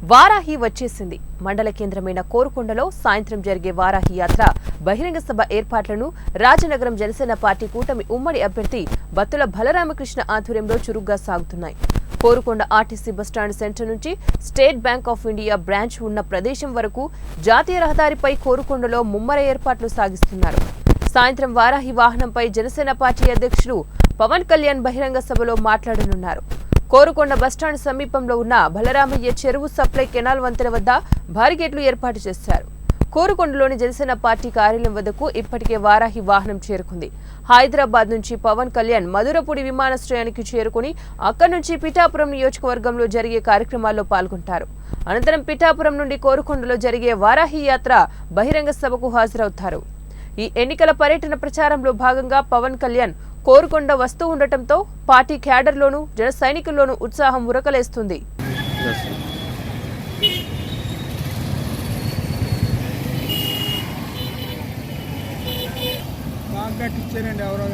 వారాహి వచ్చేసింది. మండల కేంద్రమైన కోరుకొండలో సాయంత్రం జరిగే వారాహి యాత్ర బహిరంగ సభ ఏర్పాట్లను రాజనగరం జనసేన పార్టీ కూటమి ఉమ్మడి అభ్యర్థి బత్తుల బలరామకృష్ణ ఆధ్వర్యంలో చురుగ్గా సాగుతున్నాయి. కోరుకొండ ఆర్టీసీ బస్టాండ్ సెంటర్ నుంచి state bank of India branch ఉన్న ప్రదేశం వరకు జాతీయ రహదారిపై కోరుకొండలో ముమ్మర ఏర్పాట్లు సాగిస్తున్నారు. సాయంత్రం వారాహి వాహనంపై జనసేన పార్టీ అధ్యక్షుడు పవన్ కళ్యాణ్ బహిరంగ సభలో మాట్లాడనున్నారు. కోరుకొండ బస్టాండ్ సమీపంలో ఉన్న బలరామయ్య చెరువు సప్లై కెనాల్ వంతెన వద్ద బారిగేట్లు ఏర్పాటు చేశారు. కోరుకొండలోని జనసేన పార్టీ కార్యాలయం వద్దకు ఇప్పటికే వారాహి వాహనం చేరుకుంది. హైదరాబాద్ నుంచి పవన్ కళ్యాణ్ మధురపూడి విమానాశ్రయానికి చేరుకుని అక్కడి నుంచి పిఠాపురం నియోజకవర్గంలో జరిగే కార్యక్రమాల్లో పాల్గొంటారు. అనంతరం పిఠాపురం నుండి కోరుకొండలో జరిగే వారాహి యాత్ర బహిరంగ సభకు హాజరవుతారు. ఈ ఎన్నికల పర్యటన ప్రచారంలో భాగంగా పవన్ కళ్యాణ్ కోరుకొండ వస్తూ ఉండటంతో పార్టీ క్యాడర్లోనూ జన సైనికుల్లోనూ ఉత్సాహం ఉరకలేస్తుంది. ఎవరో